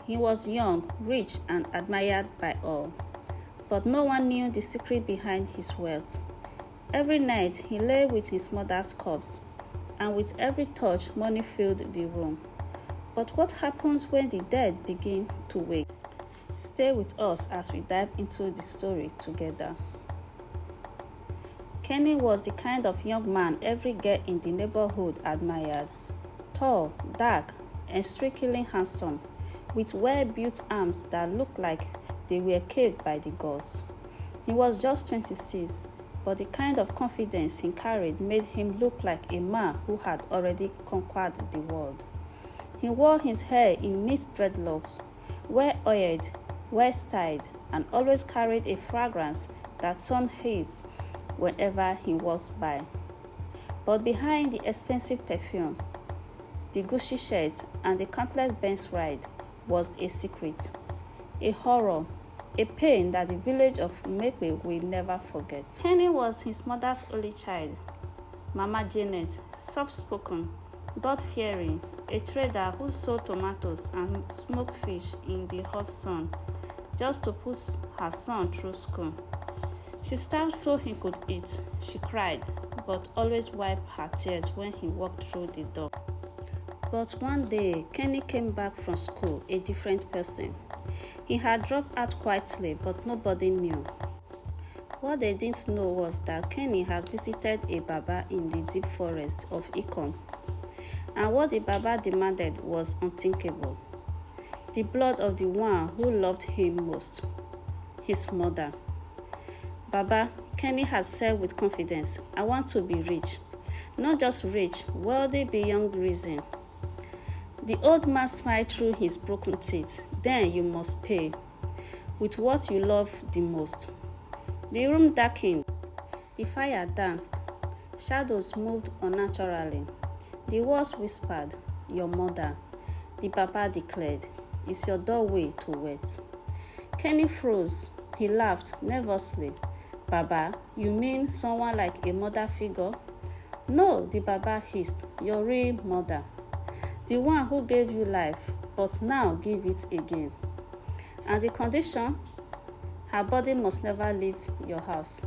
He was young, rich, and admired by all, but no one knew the secret behind his wealth. Every night he lay with his mother's corpse, and with every touch money filled the room. But what happens when the dead begin to wake? Stay with us as we dive into the story together. Kenny was the kind of young man every girl in the neighborhood admired. Tall, dark, and strikingly handsome, with well-built arms that looked like they were carved by the gods. He was just 26, but the kind of confidence he carried made him look like a man who had already conquered the world. He wore his hair in neat dreadlocks, well-oiled, well-styled, and always carried a fragrance that turned heads whenever he walked by. But behind the expensive perfume, the Gucci shirts, and the countless Benz rides was a secret, a horror, a pain that the village of Mekwe will never forget. Kenny was his mother's only child. Mama Janet, soft-spoken, God-fearing, a trader who sold tomatoes and smoked fish in the hot sun just to put her son through school. She starved so he could eat. She cried, but always wiped her tears when he walked through the door. But one day, Kenny came back from school a different person. He had dropped out quietly, but nobody knew. What they didn't know was that Kenny had visited a Baba in the deep forest of Ikom. And what the Baba demanded was unthinkable. The blood of the one who loved him most, his mother. Baba, Kenny had said with confidence, I want to be rich. Not just rich, wealthy beyond reason. The old man smiled through his broken teeth. Then you must pay with what you love the most. The room darkened. The fire danced. Shadows moved unnaturally. The walls whispered, your mother. The Baba declared, it's your doorway to wet. Kenny froze. He laughed nervously. Baba, you mean someone like a mother figure? No, the Baba hissed, your real mother. The one who gave you life, but now give it again. And the condition? Her body must never leave your house.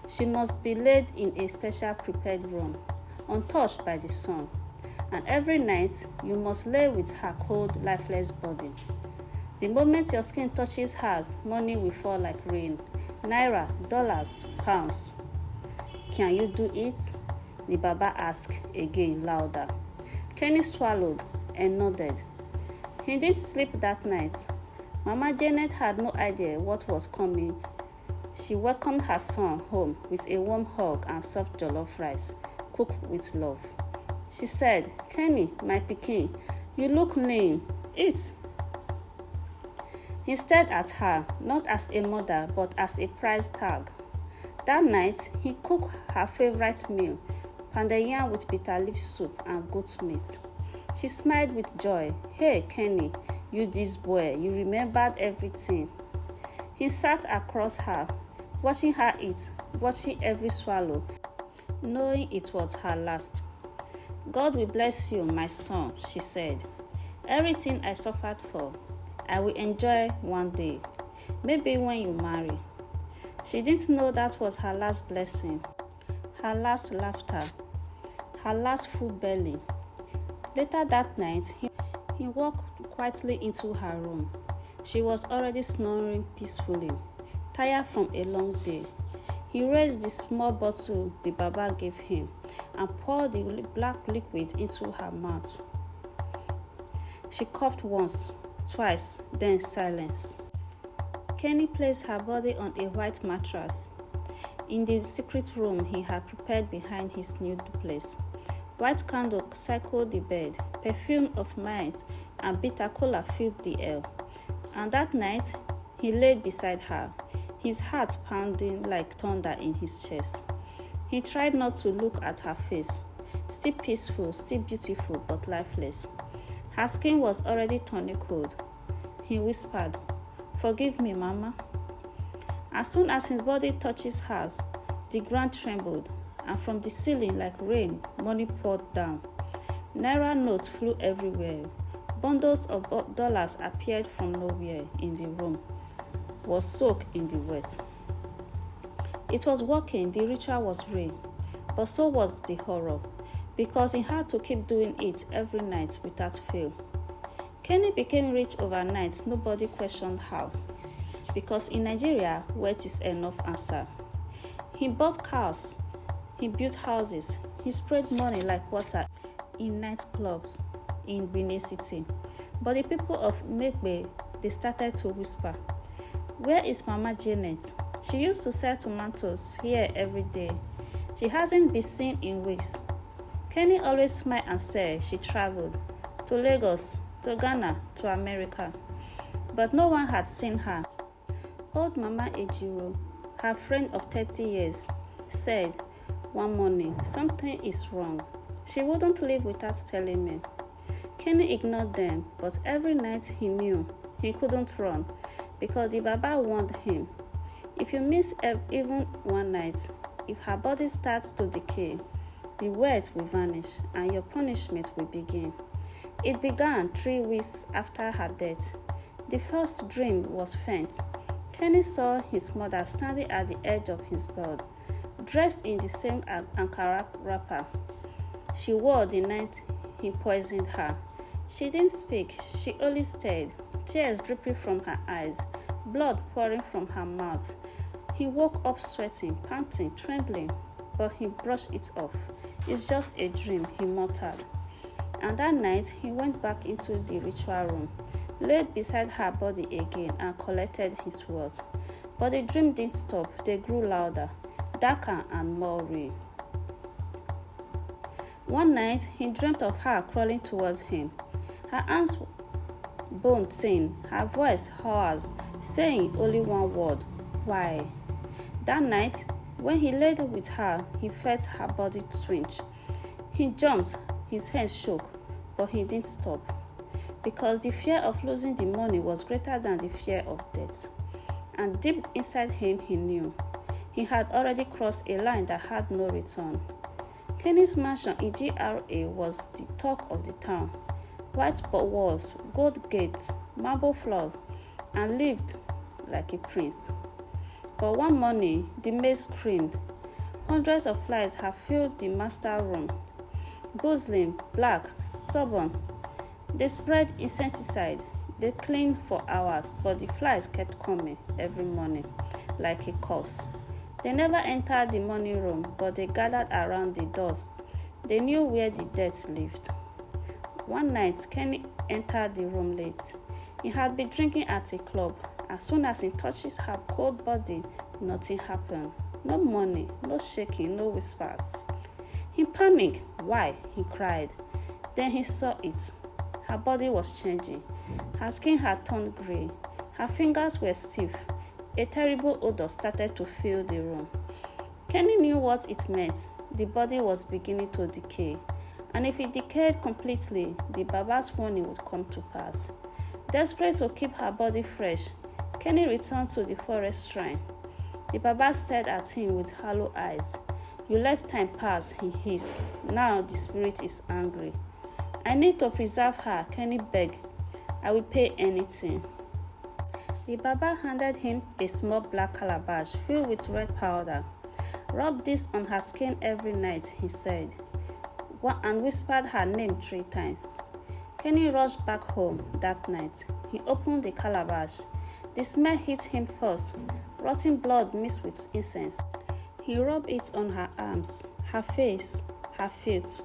She must be laid in a special prepared room, untouched by the sun. And every night, you must lay with her cold, lifeless body. The moment your skin touches hers, money will fall like rain. Naira, dollars, pounds. Can you do it? The Baba asked again, louder. Kenny swallowed and nodded. He didn't sleep that night. Mama Janet had no idea what was coming. She welcomed her son home with a warm hug and soft jollof rice, cooked with love. She said, Kenny, my pikin, you look lame. Eat. He stared at her, not as a mother, but as a price tag. That night, he cooked her favorite meal, pounded yam with bitter leaf soup and goat meat. She smiled with joy. Hey, Kenny, you this boy, you remembered everything. He sat across her, watching her eat, watching every swallow, knowing it was her last. God will bless you, my son, she said. Everything I suffered for, I will enjoy one day, maybe when you marry. She didn't know that was her last blessing, her last laughter, her last full belly. Later that night, he walked quietly into her room. She was already snoring peacefully, tired from a long day. He raised the small bottle the Baba gave him and poured the black liquid into her mouth. She coughed once, twice, then silence. Kenny placed her body on a white mattress in the secret room he had prepared behind his new place. White candles circled the bed, perfume of mint and bitter cola filled the air. And that night, he laid beside her, his heart pounding like thunder in his chest. He tried not to look at her face, still peaceful, still beautiful, but lifeless. Her skin was already turning cold. He whispered, "Forgive me, Mama." As soon as his body touches hers, the ground trembled, and from the ceiling like rain, money poured down. Naira notes flew everywhere. Bundles of dollars appeared from nowhere in the room, was soaked in the wet. It was working, the ritual was real, but so was the horror, because he had to keep doing it every night without fail. Kenny became rich overnight, nobody questioned how, because in Nigeria, wealth is enough answer. He bought cars, he built houses, he spread money like water in nightclubs in Benin City. But the people of Megbe, they started to whisper, "Where is Mama Janet? She used to sell tomatoes here every day. She hasn't been seen in weeks." Kenny always smiled and said she traveled to Lagos, to Ghana, to America. But no one had seen her. Old Mama Ejiro, her friend of 30 years, said one morning, "Something is wrong." She wouldn't leave without telling me. Kenny ignored them, but every night he knew he couldn't run because the Baba warned him. If you miss even one night, if her body starts to decay, the wealth will vanish and your punishment will begin. It began 3 weeks after her death. The first dream was faint. Kenny saw his mother standing at the edge of his bed, dressed in the same Ankara wrapper she wore the night he poisoned her. She didn't speak, she only stared, tears dripping from her eyes, blood pouring from her mouth. He woke up sweating, panting, trembling, but he brushed it off. "It's just a dream," he muttered. And that night, he went back into the ritual room, laid beside her body again, and collected his words. But the dream didn't stop. They grew louder, darker, and more real. One night, he dreamt of her crawling towards him, her arms bone thin, her voice hoarse, saying only one word, "Why?" That night, when he laid with her, he felt her body twinge. He jumped, his hands shook, but he didn't stop, because the fear of losing the money was greater than the fear of death. And deep inside him, he knew he had already crossed a line that had no return. Kenny's mansion in GRA was the talk of the town. White walls, gold gates, marble floors, and lived like a prince. But one morning, the maid screamed. Hundreds of flies had filled the master room. Bustling, black, stubborn. They spread insecticide. They cleaned for hours, but the flies kept coming every morning, like a curse. They never entered the morning room, but they gathered around the doors. They knew where the dead lived. One night, Kenny entered the room late. He had been drinking at a club. As soon as he touches her cold body, nothing happened. No money, no shaking, no whispers. He panicked. "Why?" he cried. Then he saw it. Her body was changing. Her skin had turned gray. Her fingers were stiff. A terrible odor started to fill the room. Kenny knew what it meant. The body was beginning to decay. And if it decayed completely, the Baba's warning would come to pass. Desperate to keep her body fresh, Kenny returned to the forest shrine. The Baba stared at him with hollow eyes. "You let time pass," he hissed. "Now the spirit is angry." "I need to preserve her," Kenny begged. "I will pay anything." The Baba handed him a small black calabash filled with red powder. "Rub this on her skin every night," he said, and whispered her name 3 times. Kenny rushed back home that night. He opened the calabash. The smell hit him first, rotten blood mixed with incense. He rubbed it on her arms, her face, her feet.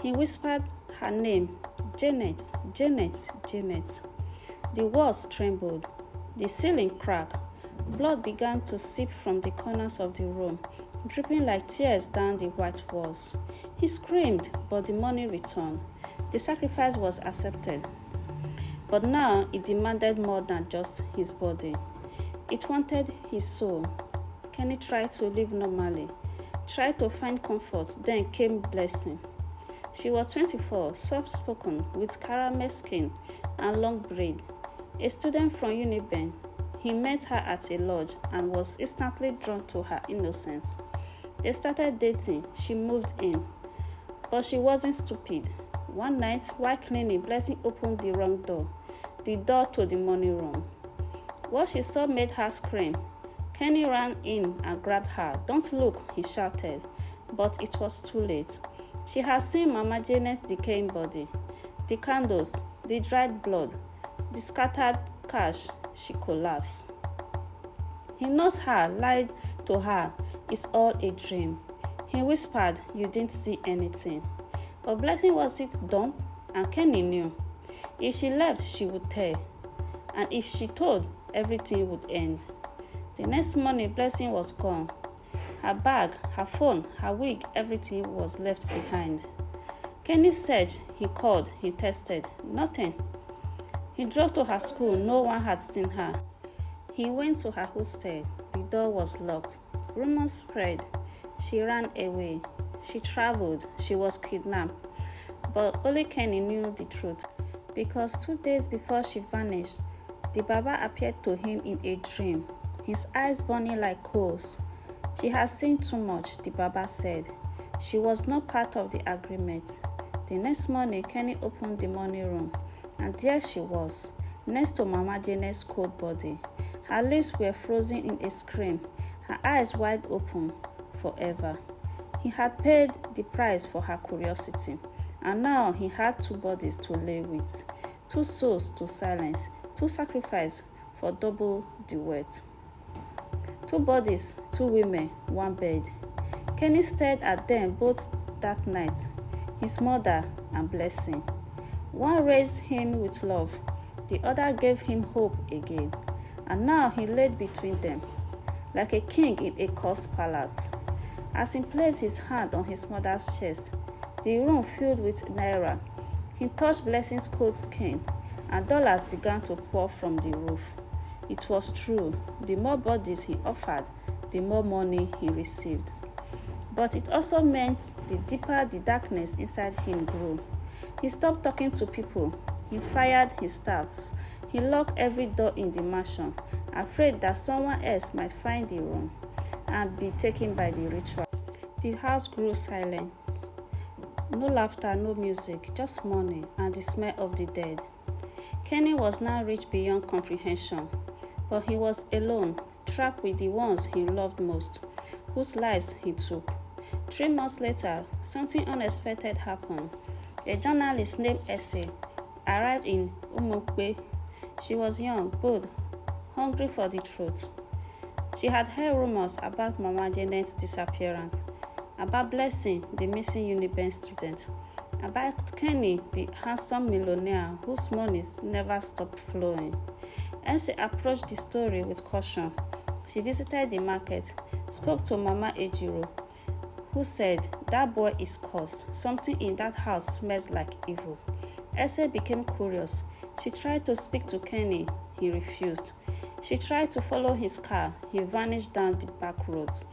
He whispered her name, "Janet, Janet, Janet." The walls trembled. The ceiling cracked. Blood began to seep from the corners of the room, dripping like tears down the white walls. He screamed, but the money returned. The sacrifice was accepted. But now it demanded more than just his body. It wanted his soul. Kenny tried to live normally, tried to find comfort, then came blessing. She was 24, soft-spoken, with caramel skin and long braid. A student from Uniben, he met her at a lodge and was instantly drawn to her innocence. They started dating. She moved in. But she wasn't stupid. One night, while cleaning, Blessing opened the wrong door, the door to the money room. What she saw made her scream. Kenny ran in and grabbed her. "Don't look," he shouted, but it was too late. She had seen Mama Janet's decaying body, the candles, the dried blood, the scattered cash. She collapsed. He knows her, lied to her. It's all a dream. He whispered, "You didn't see anything." But Blessing wasn't dumb, and Kenny knew. If she left, she would tell. And if she told, everything would end. The next morning, Blessing was gone. Her bag, her phone, her wig, everything was left behind. Kenny searched, he called, he tested. Nothing. He drove to her school. No one had seen her. He went to her hostel. The door was locked. Rumors spread. She ran away. She traveled. She was kidnapped. But only Kenny knew the truth. Because 2 days before she vanished, the Baba appeared to him in a dream, his eyes burning like coals. She had seen too much, the Baba said. She was not part of the agreement. The next morning, Kenny opened the money room, and there she was, next to Mama Janet's cold body. Her lips were frozen in a scream, her eyes wide open, forever. He had paid the price for her curiosity, and now he had 2 bodies to lay with, 2 souls to silence, 2 sacrifices for double the weight. 2 bodies, 2 women, 1 bed. Kenny stared at them both that night, his mother and Blessing. One raised him with love, the other gave him hope again. And now he laid between them, like a king in a cursed palace. As he placed his hand on his mother's chest, the room filled with naira. He touched Blessing's cold skin, and dollars began to pour from the roof. It was true. The more bodies he offered, the more money he received. But it also meant the deeper the darkness inside him grew. He stopped talking to people. He fired his staff. He locked every door in the mansion, afraid that someone else might find the room and be taken by the ritual. The house grew silent. No laughter, no music, just money and the smell of the dead. Kenny was now rich beyond comprehension, but he was alone, trapped with the ones he loved most, whose lives he took. 3 months later, something unexpected happened. A journalist named Essie arrived in Umokbe. She was young, bold, hungry for the truth. She had heard rumors about Mama Janet's disappearance, about Blessing, the missing Uniben student, about Kenny, the handsome millionaire whose money never stopped flowing. Essie approached the story with caution. She visited the market, spoke to Mama Ejiro, who said, "That boy is cursed. Something in that house smells like evil." Essie became curious. She tried to speak to Kenny. He refused. She tried to follow his car. He vanished down the back roads.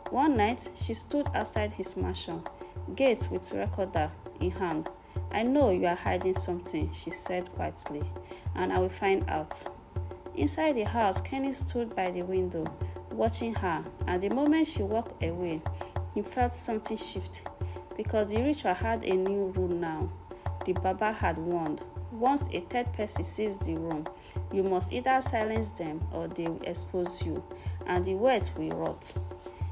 One night, she stood outside his mansion, gate with recorder in hand. "I know you are hiding something," she said quietly, "and I will find out." Inside the house, Kenny stood by the window, watching her, and the moment she walked away, he felt something shift, because the ritual had a new rule now. The Baba had warned, once a third person sees the room, you must either silence them or they will expose you, and the word will rot.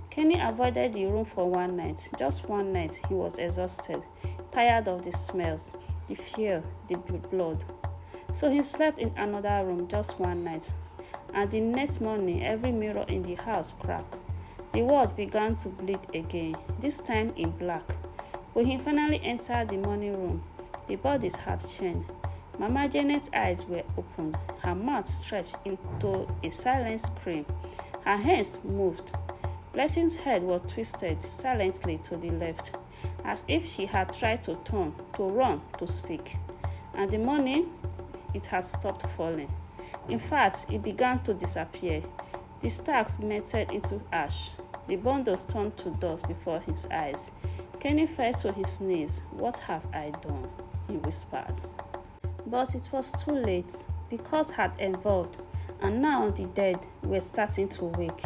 Kenny avoided the room for 1 night, just 1 night. He was exhausted, tired of the smells, the fear, the blood. So he slept in another room just 1 night, and the next morning every mirror in the house cracked. The walls began to bleed again, this time in black. When he finally entered the money room, the bodies had changed. Mama Janet's eyes were opened, her mouth stretched into a silent scream. Her hands moved. Blessing's head was twisted silently to the left, as if she had tried to turn, to run, to speak. And the money, it had stopped falling. In fact, it began to disappear. The stacks melted into ash. The bundles turned to dust before his eyes. Kenny fell to his knees. "What have I done?" he whispered. But it was too late. The curse had evolved, and now the dead were starting to wake.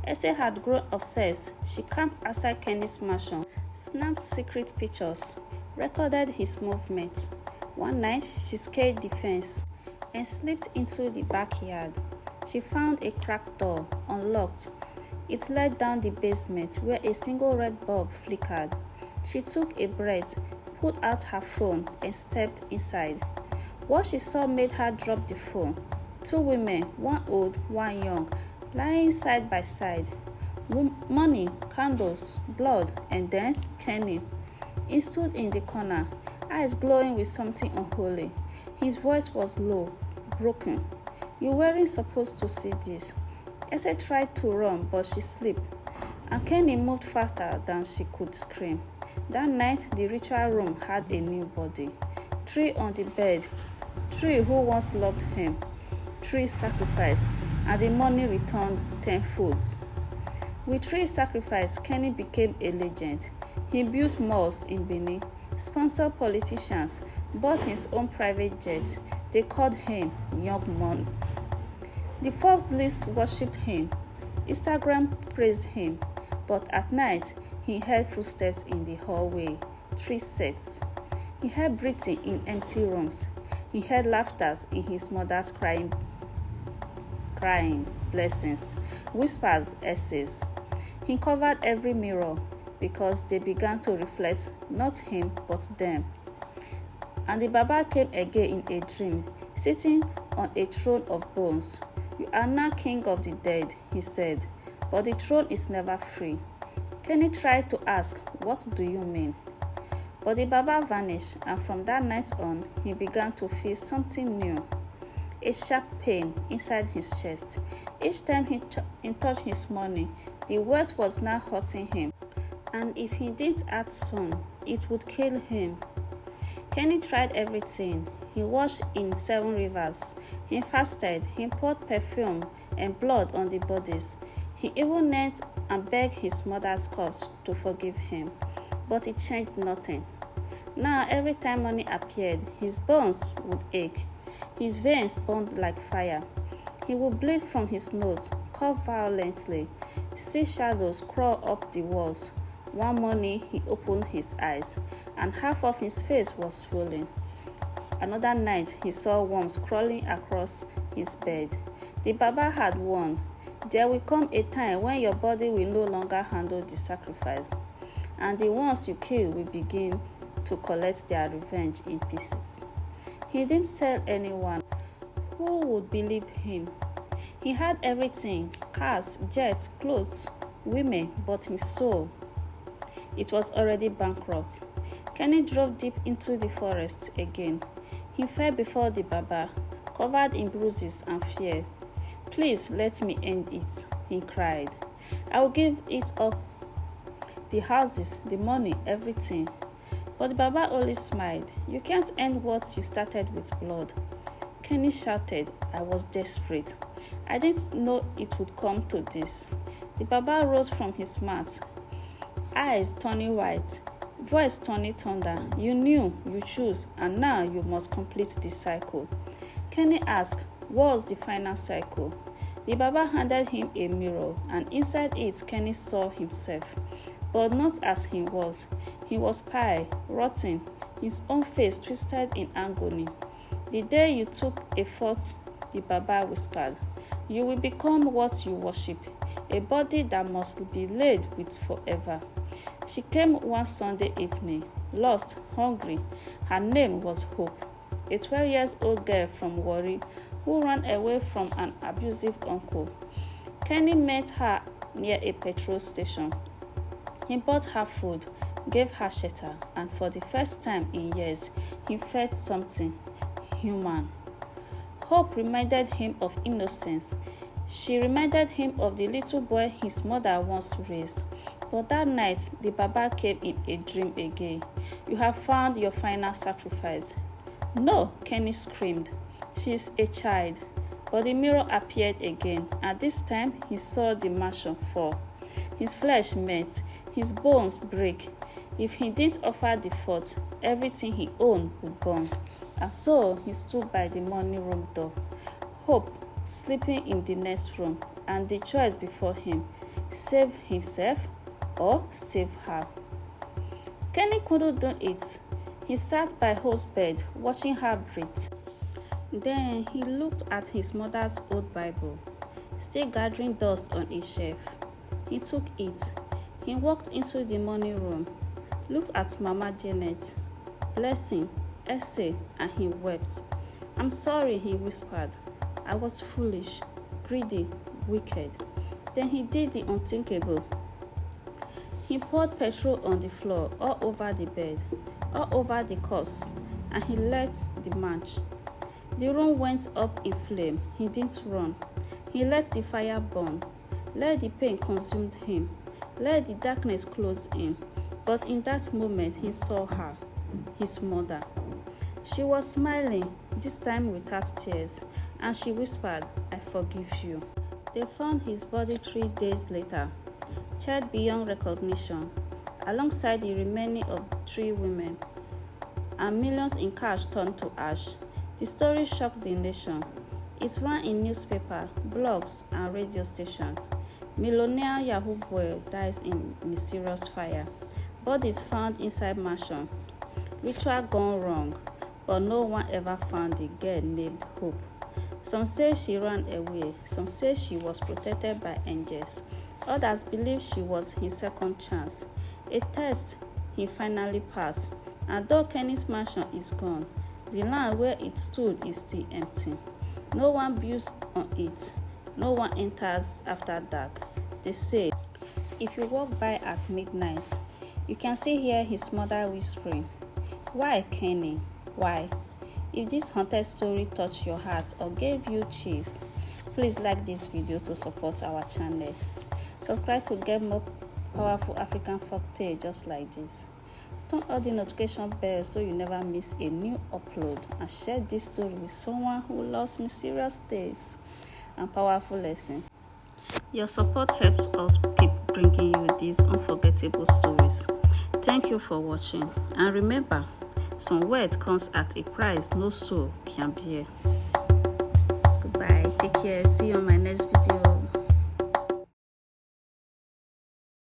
Essie had grown obsessed. She camped outside Kenny's mansion, snapped secret pictures, recorded his movements. One night, she scaled the fence and slipped into the backyard. She found a cracked door, unlocked. It led down the basement where a single red bulb flickered. She took a breath, pulled out her phone, and stepped inside. What she saw made her drop the phone. Two women, one old, one young, lying side by side. Money, candles, blood, and then Kenny. He stood in the corner, eyes glowing with something unholy. His voice was low, broken. "You weren't supposed to see this." Essie tried to run, but she slipped, and Kenny moved faster than she could scream. That night, the ritual room had a new body. 3 on the bed, 3 who once loved him, 3 sacrificed, and the money returned tenfold. With 3 sacrifices, Kenny became a legend. He built malls in Benin, sponsored politicians, bought his own private jets. They called him Young Man. The Forbes list worshipped him. Instagram praised him. But at night, he heard footsteps in the hallway. 3 sets. He heard breathing in empty rooms. He heard laughter in his mother's crying, blessings, whispers, essays. He covered every mirror because they began to reflect not him but them. And the Baba came again in a dream, sitting on a throne of bones. "You are now king of the dead," he said, "but the throne is never free." Kenny tried to ask, "What do you mean?" But the Baba vanished, and from that night on, he began to feel something new. A sharp pain inside his chest. Each time he touched his money, the weight was now hurting him. And if he didn't act soon, it would kill him. Kenny tried everything. He washed in 7 rivers. He fasted. He poured perfume and blood on the bodies. He even knelt and begged his mother's corpse to forgive him. But it changed nothing. Now, every time money appeared, his bones would ache. His veins burned like fire. He would bleed from his nose, cough violently, see shadows crawl up the walls. One morning, he opened his eyes, and half of his face was swollen. Another night, he saw worms crawling across his bed. The Baba had warned, "There will come a time when your body will no longer handle the sacrifice, and the ones you kill will begin to collect their revenge in pieces." He didn't tell anyone. Who would believe him? He had everything: cars, jets, clothes, women, but his soul, it was already bankrupt. Kenny drove deep into the forest again. He fell before the Baba, covered in bruises and fear. "Please let me end it," he cried. "I will give it up, the houses, the money, everything." But the Baba only smiled. "You can't end what you started with blood." Kenny shouted. "I was desperate. I didn't know it would come to this." The Baba rose from his mat, eyes turning white, voice turning thunder. "You knew, you chose, and now you must complete the cycle." Kenny asked, "What was the final cycle?" The Baba handed him a mirror, and inside it Kenny saw himself, but not as he was. He was pale, rotten, his own face twisted in agony. "The day you took a thought," the Baba whispered, "you will become what you worship, a body that must be laid with forever." She came one Sunday evening, lost, hungry. Her name was Hope, a 12-year-old girl from Warri who ran away from an abusive uncle. Kenny met her near a petrol station. He bought her food, gave her shelter, and for the first time in years, he felt something human. Hope reminded him of innocence. She reminded him of the little boy his mother once raised. But that night, the Baba came in a dream again. "You have found your final sacrifice." "No," Kenny screamed. "She's a child." But the mirror appeared again, and this time he saw the mansion fall. His flesh melt, his bones break. If he didn't offer the fourth, everything he owned would burn. And so he stood by the morning room door, Hope sleeping in the next room, and the choice before him: save himself or save her. Kenny couldn't do it. He sat by Hope's bed, watching her breathe. Then he looked at his mother's old Bible, still gathering dust on a shelf. He took it. He walked into the morning room, looked at Mama Janet, Blessing, Essay, and he wept. "I'm sorry," he whispered. "I was foolish, greedy, wicked." Then he did the unthinkable. He poured petrol on the floor, all over the bed, all over the corpse, and he lit the match. The room went up in flame. He didn't run. He let the fire burn. Let the pain consume him. Let the darkness close him. But in that moment, he saw her, his mother. She was smiling, this time without tears, and she whispered, "I forgive you." They found his body 3 days later, charred beyond recognition, alongside the remaining of 3 women, and millions in cash turned to ash. The story shocked the nation. It ran in newspapers, blogs, and radio stations. Millionaire Yahoo Boy dies in mysterious fire. Bodies found inside mansion. Ritual gone wrong, but no one ever found the girl named Hope. Some say she ran away. Some say she was protected by angels. Others believe she was his second chance. A test he finally passed. And though Kenny's mansion is gone, the land where it stood is still empty. No one builds on it. No one enters after dark. They say, if you walk by at midnight, you can still hear his mother whispering, "Why, Kenny? Why?" If this haunted story touched your heart or gave you chills, please like this video to support our channel. Subscribe to get more powerful African folktale just like this. Turn on the notification bell so you never miss a new upload, and share this story with someone who loves mysterious tales and powerful lessons. Your support helps us keep bringing you these unforgettable stories. Thank you for watching, and remember, some word comes at a price no soul can bear. Goodbye, take care, see you on my next video.